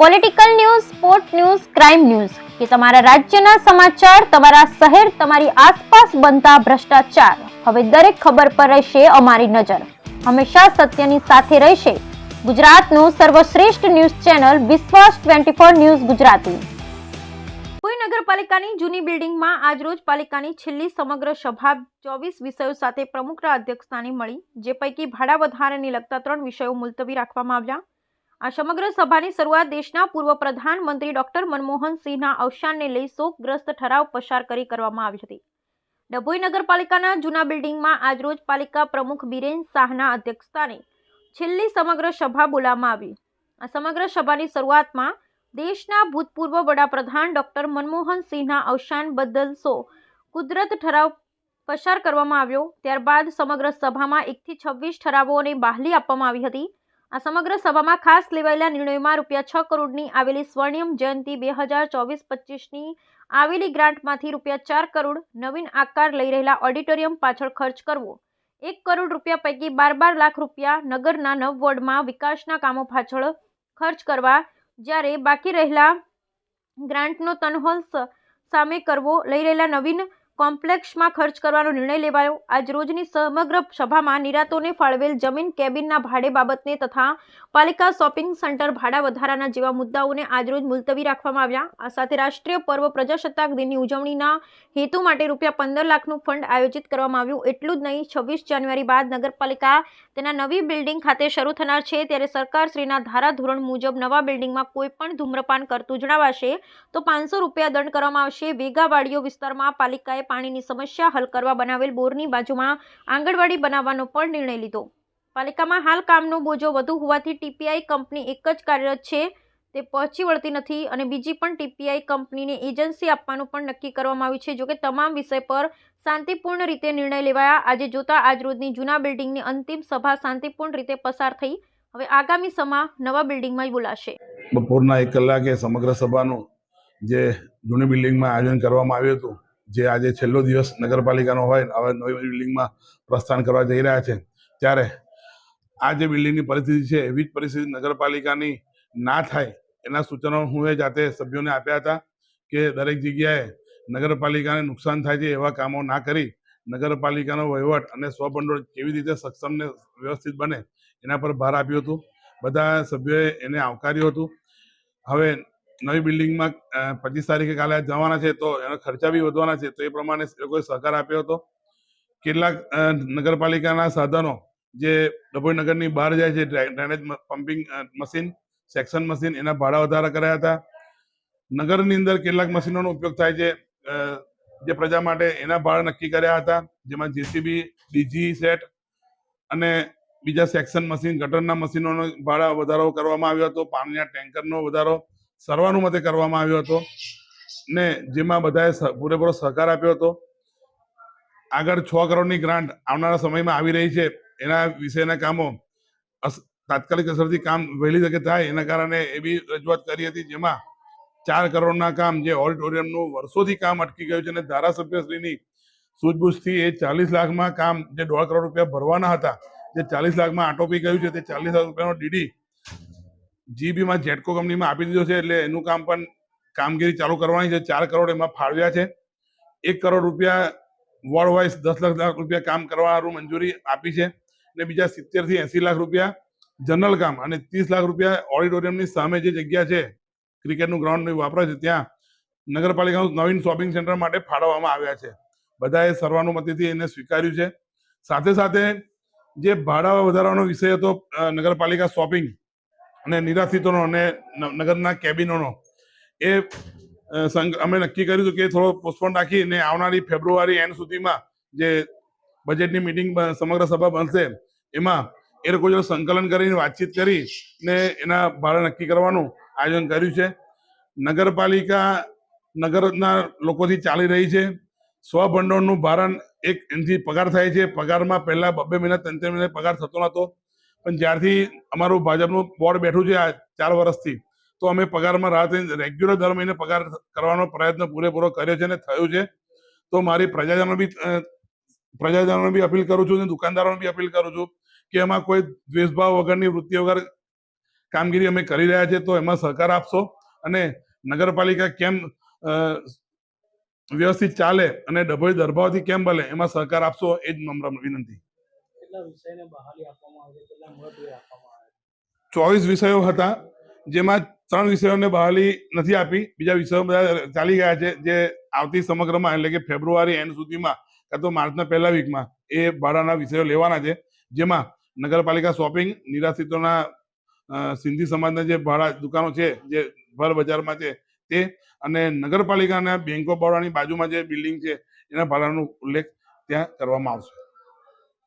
Political news, sport news, crime news કે તમારા રાજ્યના સમાચાર, તમારા શહેર, તમારી આસપાસ બનતા ભ્રષ્ટાચાર, હવે દરેક ખબર પર રહેશે અમારી નજર. હંમેશા સત્યની સાથે રહેશે ગુજરાતનું સર્વશ્રેષ્ઠ ન્યૂઝ ચેનલ વિશ્વાસ 24 ન્યૂઝ ગુજરાતી. ડભોઈ નગરપાલિકાની જૂની બિલ્ડિંગમાં આજરોજ પાલિકાની છેલ્લી સમગ્ર સભા 24 વિષયો સાથે પ્રમુખના અધ્યક્ષસ્થાને મળી, જે પૈકી ભાડા વધારાને લગતા 3 વિષયો મુલતવી રાખવામાં આવ્યા. આ સમગ્ર સભાની શરૂઆત દેશના પૂર્વ પ્રધાનમંત્રી ડોક્ટર મનમોહન સિંહના અવસાનને લઈ શોકગ્રસ્ત ઠરાવ પસાર કરી કરવામાં આવી હતી. ડભોઈ નગરપાલિકાના જૂના બિલ્ડિંગમાં આજરોજ પાલિકા પ્રમુખ બિરેન શાહના અધ્યક્ષસ્થાને છેલ્લી સમગ્ર સભા બોલાવવામાં આવી. આ સમગ્ર સભાની શરૂઆતમાં દેશના ભૂતપૂર્વ વડાપ્રધાન ડોક્ટર મનમોહન સિંહના અવસાન બદલ કુદરત ઠરાવ પસાર કરવામાં આવ્યો. ત્યારબાદ સમગ્ર સભામાં 1 થી 26 ઠરાવોને બહાલી આપવામાં આવી હતી. આ સમગ્ર સભામાં ખાસ લેવાયેલા નિર્ણયોમાં ₹6 કરોડની આવેલી સ્વર્ણિમ જયંતિ 2024-25ની આવેલી ગ્રાન્ટમાંથી ₹4 કરોડ, નવીન આકાર લઈ રહેલા ઓડિટોરિયમ પાછળ ખર્ચ કરવો, ₹1 કરોડ પૈકી 12 લાખ રૂપિયા નગરના 9 વોર્ડમાં વિકાસના કામો પાછળ ખર્ચ કરવા, જ્યારે બાકી રહેલા ગ્રાન્ટનો તનહોલ સામે કરવો, લઈ રહેલા નવીન કોમ્પ્લેક્સમાં ખર્ચ કરવાનો નિર્ણય લેવાયો. આજ રોજની સમગ્ર સભામાં નિરાતોને ફાળવેલ જમીન, કેબિનના ભાડે બાબતને તથા પાલિકા શોપિંગ સેન્ટર ભાડા વધારાના જેવા મુદ્દાઓને આજરોજ મુલતવી રાખવામાં આવ્યા. આ સાથે રાષ્ટ્રીય પર્વ પ્રજાસત્તાક દિનની ઉજવણીના હેતુ માટે ₹15 લાખનું ફંડ આયોજિત કરવામાં આવ્યું. એટલું જ નહીં, 26 જાન્યુઆરી બાદ નગરપાલિકા તેના નવી બિલ્ડિંગ ખાતે શરૂ થનાર છે, ત્યારે સરકારશ્રીના ધારાધોરણ મુજબ નવા બિલ્ડિંગમાં કોઈ પણ ધૂમ્રપાન કરતું જણાવાશે તો ₹500 દંડ કરવામાં આવશે. વેગાવાડીઓ વિસ્તારમાં પાલિકાએ પાણીની સમસ્યા હલ કરવા બનાવેલ બોરની બાજુમાં આંગણવાડી બનાવવાનો પણ નિર્ણય લીધો. પાલિકામાં હાલ કામનો બોજો વધુ હોવાથી ટીપીઆઈ કંપની એક જ કાર્યરત છે, તે પહોંચી વળતી નથી અને બીજી પણ ટીપીઆઈ કંપનીને એજન્સી આપવાનું પણ નક્કી કરવામાં આવ્યું છે. જોકે તમામ વિષય પર શાંતિપૂર્ણ રીતે નિર્ણય લેવાયા. આજે જોતા આજરોજની જૂના બિલ્ડિંગની અંતિમ સભા શાંતિપૂર્ણ રીતે પસાર થઈ. હવે આગામી સભા નવા બિલ્ડિંગમાં બોલાશે. બપોરના 1 કલાકે સમગ્ર સભાનું જે જૂની બિલ્ડિંગમાં આયોજન કરવામાં આવ્યું હતું, જે આજે છેલ્લો દિવસ નગરપાલિકાનો હોય, હવે નવી બિલ્ડિંગમાં પ્રસ્થાન કરવા જઈ રહ્યા છે, ત્યારે આ જે બિલ્ડિંગની પરિસ્થિતિ છે એવી જ પરિસ્થિતિ નગરપાલિકાની ના થાય એના સૂચનો હું જાતે સભ્યોને આપ્યા હતા કે દરેક જગ્યાએ નગરપાલિકાને નુકસાન થાય છે એવા કામો ના કરી નગરપાલિકાનો વહીવટ અને સ્વભંડોળ કેવી રીતે સક્ષમ ને વ્યવસ્થિત બને એના પર ભાર આપ્યો હતો. બધા સભ્યોએ એને આવકાર્યું હતું. હવે નવી બિલ્ડિંગમાં 25 તારીખે કાલે જવાના છે, તો એનો ખર્ચા બી વધવાના છે, તો એ પ્રમાણે લોકોએ સહકાર આપ્યો હતો. કેટલાક નગરપાલિકાના સાધનો જે ડભોઈ નગરની બહાર જાય છે, drainage pumping machine, section machine, એના ભાડા વધારા કર્યા હતા. નગરની અંદર કેટલાક મશીનોનો ઉપયોગ થાય છે જે પ્રજા માટે, એના ભાડા નક્કી કર્યા હતા, જેમાં જેસીબી, ડીજી સેટ અને બીજા સેક્શન મશીન, ગટરના મશીનોનો ભાડા વધારો કરવામાં આવ્યો હતો. પાણીના ટેન્કરનો વધારો સર્વાનુમતે કરવામાં આવ્યો હતો ને જેમાં બધાએ પૂરેપૂરો સહકાર આપ્યો હતો. આગળ 6 કરોડની ગ્રાન્ટ આવનારા સમયમાં આવી રહી છે, એના વિશેના કામો તાત્કાલિક અસરથી કામ વહેલી તકે થાય એના કારણે એવી રજૂઆત કરી હતી, જેમાં 4 કરોડના કામ, જે ઓડિટોરિયમનું વર્ષોથી કામ અટકી ગયું છે અને ધારાસભ્યશ્રીની સૂઝબૂછથી એ 40 લાખમાં કામ, જે ₹1.5 કરોડ ભરવાના હતા, જે 40 લાખમાં આટોપી ગયું છે, તે 40 લાખ રૂપિયાનો ડીડી જીબીમાં જેટકો કંપનીમાં આપી દીધો છે. એટલે એનું કામ પણ કામગીરી ચાલુ કરવાની છે. 4 કરોડ એમાં ફાળવ્યા છે. ₹1 કરોડ વોર્ડ વાઇઝ 10 લાખ રૂપિયા કામ કરવાનું મંજૂરી આપી છે અને બીજા 70 થી 80 લાખ રૂપિયા જનરલ કામ અને 30 લાખ રૂપિયા ઓડિટોરિયમની સામે જે જગ્યા છે, ક્રિકેટનું ગ્રાઉન્ડ વાપરે છે, ત્યાં નગરપાલિકાનું નવીન શોપિંગ સેન્ટર માટે ફાળવવામાં આવ્યા છે. બધાએ સર્વાનુમતિથી એને સ્વીકાર્યું છે. સાથે સાથે જે ભાડા વધારવાનો વિષય હતો નગરપાલિકા શોપિંગ અને નિરાશ્રિતોનો અને નગરના કેબિનોનો, એ અમે નક્કી કર્યું હતું કે થોડો પોસ્ટપોન રાખીને આવનારી ફેબ્રુઆરી એન્ડ સુધીમાં જે બજેટની મિટિંગ સમગ્ર સભા બનશે એમાં એ લોકો જો સંકલન કરીને વાતચીત કરીને એના ભાડા નક્કી કરવાનું આયોજન કર્યું છે. નગરપાલિકા નગરના લોકોથી ચાલી રહી છે. સ્વભંડોળનું ભારણ એનાથી પગાર થાય છે. પગારમાં પહેલા 2 મહિના 3 મહિના પગાર થતો નહોતો, પણ જ્યારથી અમારું ભાજપનું બોર્ડ બેઠું છે આ 4 વર્ષથી, તો અમે પગારમાં રાહત રેગ્યુલર દર મહિને પગાર કરવાનો પ્રયત્ન પૂરેપૂરો કર્યો છે અને થયું છે. તો મારી પ્રજાજનોને બી અપીલ કરું છું અને દુકાનદારોને બી અપીલ કરું છું કે એમાં કોઈ દ્વેષભાવ વગરની વૃત્તિ વગર કામગીરી અમે કરી રહ્યા છીએ, તો એમાં સહકાર આપશો અને નગરપાલિકા કેમ વ્યવસ્થિત ચાલે અને ડભોઈ દરભાવથી કેમ બને એમાં સહકાર આપશો, એ જ નમ્ર વિનંતી. 24 વિષયો હતા, જેમાં 3 વિષયોને બહાલી નથી આપી, બીજા વિષયો બધા ચાલી ગયા છે, જે આવતી સમગ્રમાં એટલે કે ફેબ્રુઆરી એન્ડ સુધીમાં કાં તો માર્ચના પહેલા વીકમાં એ ભાડાના વિષયો લેવાના છે, જેમાં નગરપાલિકા શોપિંગ, નિરાશ્રિતોના સિંધી સમાજના જે ભાડા દુકાનો છે જે ભર બજારમાં છે તે, અને નગરપાલિકાના બેંક ઓફ બરોડાની બાજુમાં જે બિલ્ડિંગ છે એના ભાડાનો ઉલ્લેખ ત્યાં કરવામાં આવશે.